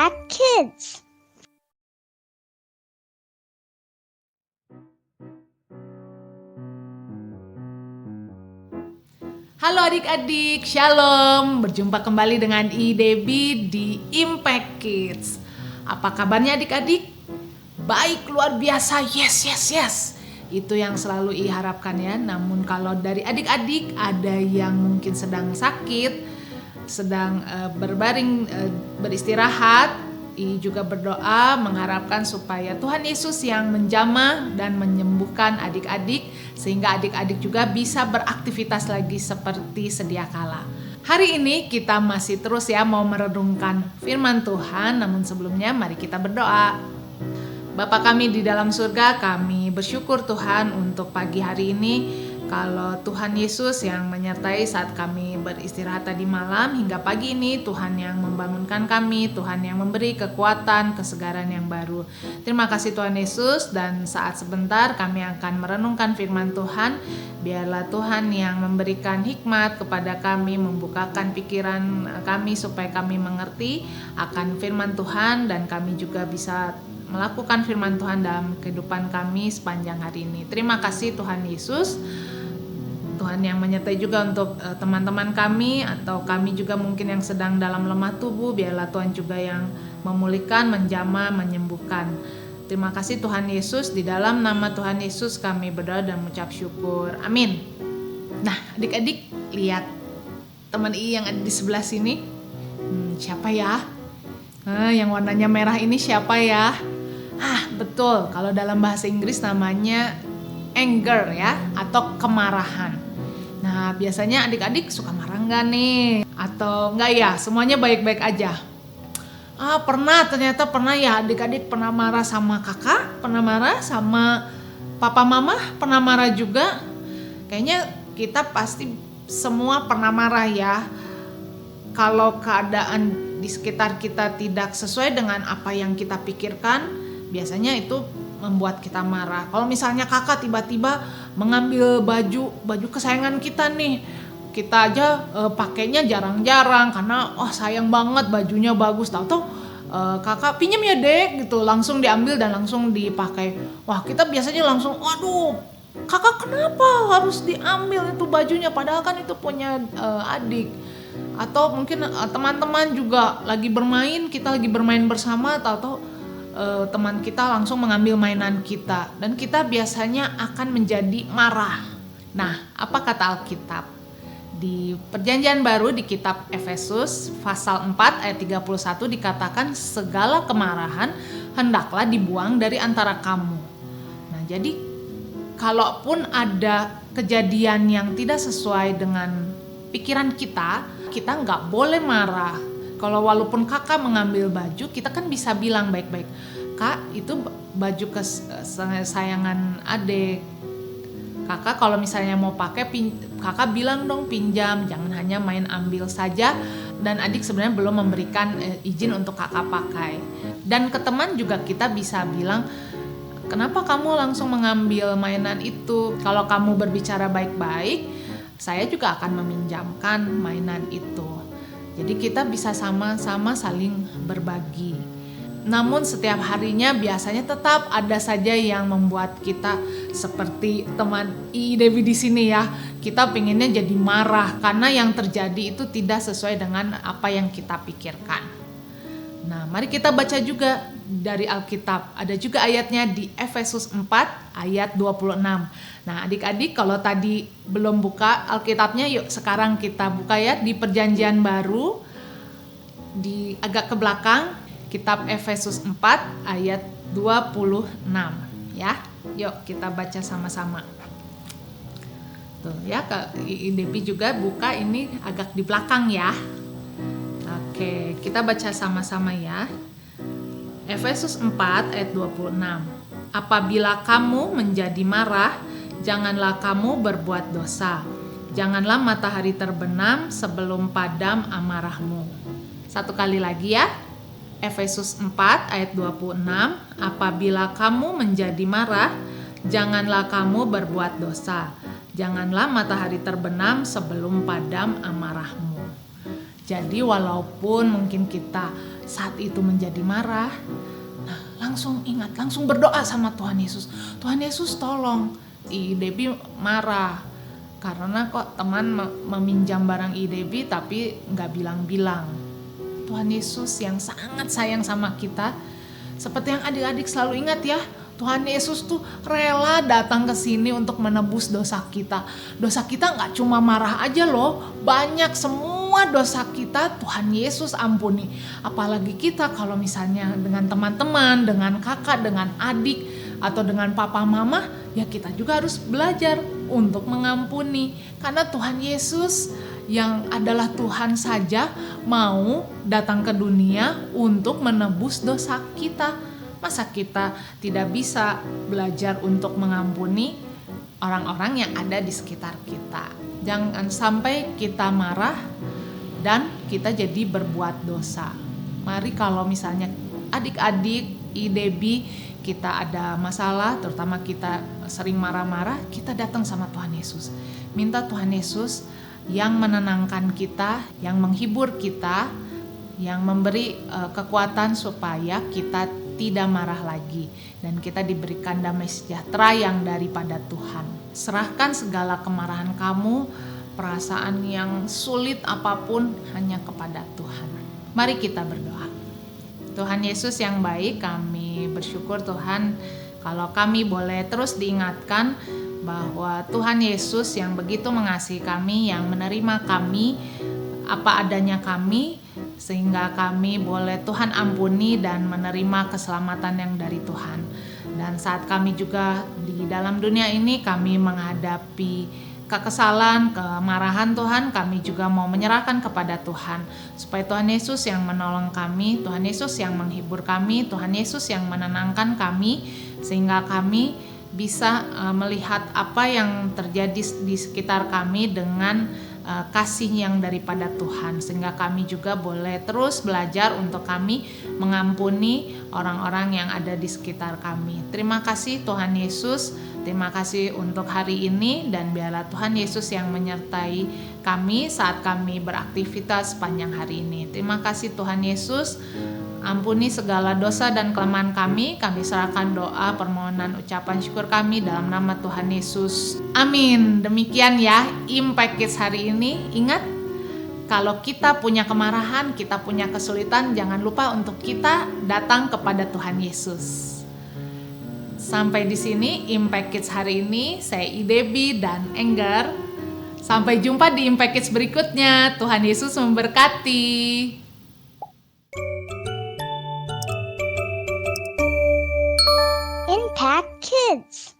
Impact Kids. Halo adik-adik, shalom. Berjumpa kembali dengan Debbie di Impact Kids. Apa kabarnya adik-adik? Baik, luar biasa, yes. Itu yang selalu harapkan ya. Namun kalau dari adik-adik ada yang mungkin sedang sakit, sedang berbaring, beristirahat, juga berdoa mengharapkan supaya Tuhan Yesus yang menjamah dan menyembuhkan adik-adik sehingga adik-adik juga bisa beraktivitas lagi seperti sedia kala. Hari ini kita masih terus ya mau merenungkan firman Tuhan, namun sebelumnya mari kita berdoa. Bapa kami di dalam surga, kami bersyukur Tuhan untuk pagi hari ini. Kalau Tuhan Yesus yang menyertai saat kami beristirahat tadi malam hingga pagi ini, Tuhan yang membangunkan kami, Tuhan yang memberi kekuatan, kesegaran yang baru. Terima kasih Tuhan Yesus, dan saat sebentar kami akan merenungkan firman Tuhan. Biarlah Tuhan yang memberikan hikmat kepada kami, membukakan pikiran kami supaya kami mengerti akan firman Tuhan dan kami juga bisa melakukan firman Tuhan dalam kehidupan kami sepanjang hari ini. Terima kasih Tuhan Yesus. Tuhan yang menyertai juga untuk teman-teman kami atau kami juga mungkin yang sedang dalam lemah tubuh, biarlah Tuhan juga yang memulihkan, menjamah, menyembuhkan. Terima kasih Tuhan Yesus, di dalam nama Tuhan Yesus kami berdoa dan mengucap syukur. Amin. Nah, adik-adik lihat teman yang ada di sebelah sini. Siapa ya? Yang warnanya merah ini siapa ya? Betul, kalau dalam bahasa Inggris namanya anger ya, atau kemarahan. Nah, biasanya adik-adik suka marah nggak nih? Atau nggak ya, semuanya baik-baik aja? Ternyata pernah ya adik-adik pernah marah sama kakak, pernah marah sama papa mama, pernah marah juga. Kayaknya kita pasti semua pernah marah ya. Kalau keadaan di sekitar kita tidak sesuai dengan apa yang kita pikirkan, biasanya itu membuat kita marah. Kalau misalnya kakak tiba-tiba mengambil baju kesayangan kita nih, kita aja pakainya jarang-jarang karena sayang banget bajunya bagus, tahu-tahu kakak pinjam ya dek gitu, langsung diambil dan langsung dipakai. Wah, kita biasanya langsung waduh, kakak kenapa harus diambil itu bajunya, padahal kan itu punya adik. Atau mungkin teman-teman juga lagi bermain, kita lagi bermain bersama, tahu-tahu teman kita langsung mengambil mainan kita dan kita biasanya akan menjadi marah. Nah, apa kata Alkitab? Di Perjanjian Baru di kitab Efesus pasal 4 ayat 31 dikatakan segala kemarahan hendaklah dibuang dari antara kamu. Nah, jadi kalaupun ada kejadian yang tidak sesuai dengan pikiran kita nggak boleh marah. Kalau walaupun kakak mengambil baju, kita kan bisa bilang baik-baik, kak itu baju kesayangan adik. Kakak kalau misalnya mau pakai, kakak bilang dong pinjam, jangan hanya main ambil saja. Dan adik sebenarnya belum memberikan izin untuk kakak pakai. Dan ke teman juga kita bisa bilang, kenapa kamu langsung mengambil mainan itu? Kalau kamu berbicara baik-baik, saya juga akan meminjamkan mainan itu. Jadi kita bisa sama-sama saling berbagi. Namun setiap harinya biasanya tetap ada saja yang membuat kita seperti teman Debbie di sini ya. Kita pengennya jadi marah karena yang terjadi itu tidak sesuai dengan apa yang kita pikirkan. Nah, mari kita baca juga dari Alkitab. Ada juga ayatnya di Efesus 4 ayat 26. Nah, adik-adik kalau tadi belum buka Alkitabnya, yuk sekarang kita buka ya di Perjanjian Baru, di agak ke belakang, kitab Efesus 4 ayat 26 ya. Yuk kita baca sama-sama. Tuh ya, Debbie juga buka ini agak di belakang ya. Oke, kita baca sama-sama ya. Efesus 4 ayat 26. Apabila kamu menjadi marah, janganlah kamu berbuat dosa. Janganlah matahari terbenam sebelum padam amarahmu. Satu kali lagi ya. Efesus 4 ayat 26. Apabila kamu menjadi marah, janganlah kamu berbuat dosa. Janganlah matahari terbenam sebelum padam amarahmu. Jadi walaupun mungkin kita saat itu menjadi marah, nah langsung ingat, langsung berdoa sama Tuhan Yesus. Tuhan Yesus tolong, Debbie marah karena kok teman meminjam barang Debbie tapi nggak bilang-bilang. Tuhan Yesus yang sangat sayang sama kita, seperti yang adik-adik selalu ingat ya, Tuhan Yesus tuh rela datang ke sini untuk menebus dosa kita. Dosa kita nggak cuma marah aja loh, banyak semua dosa kita Tuhan Yesus ampuni. Apalagi kita kalau misalnya dengan teman-teman, dengan kakak, dengan adik, atau dengan papa mama, ya kita juga harus belajar untuk mengampuni. Karena Tuhan Yesus yang adalah Tuhan saja mau datang ke dunia untuk menebus dosa kita. Masa kita tidak bisa belajar untuk mengampuni orang-orang yang ada di sekitar kita? Jangan sampai kita marah dan kita jadi berbuat dosa. Mari kalau misalnya adik-adik, Debbie, kita ada masalah, terutama kita sering marah-marah, kita datang sama Tuhan Yesus. Minta Tuhan Yesus yang menenangkan kita, yang menghibur kita, yang memberi kekuatan supaya kita tidak marah lagi dan kita diberikan damai sejahtera yang daripada Tuhan. Serahkan segala kemarahan kamu, perasaan yang sulit apapun hanya kepada Tuhan. Mari kita berdoa. Tuhan Yesus yang baik, kami bersyukur Tuhan kalau kami boleh terus diingatkan bahwa Tuhan Yesus yang begitu mengasihi kami, yang menerima kami apa adanya kami, sehingga kami boleh Tuhan ampuni dan menerima keselamatan yang dari Tuhan. Dan saat kami juga di dalam dunia ini kami menghadapi kekesalan, kemarahan Tuhan, kami juga mau menyerahkan kepada Tuhan supaya Tuhan Yesus yang menolong kami, Tuhan Yesus yang menghibur kami, Tuhan Yesus yang menenangkan kami, sehingga kami bisa melihat apa yang terjadi di sekitar kami dengan kasih yang daripada Tuhan, sehingga kami juga boleh terus belajar untuk kami mengampuni orang-orang yang ada di sekitar kami. Terima kasih Tuhan Yesus, terima kasih untuk hari ini, dan biarlah Tuhan Yesus yang menyertai kami saat kami beraktivitas sepanjang hari ini. Terima kasih Tuhan Yesus, ampuni segala dosa dan kelemahan kami serahkan doa, permohonan, ucapan syukur kami dalam nama Tuhan Yesus. Amin. Demikian ya Impact Kids hari ini. Ingat, kalau kita punya kemarahan, kita punya kesulitan, jangan lupa untuk kita datang kepada Tuhan Yesus. Sampai di sini Impact Kids hari ini. Saya Debbie dan Enggar. Sampai jumpa di Impact Kids berikutnya. Tuhan Yesus memberkati. Impact Kids.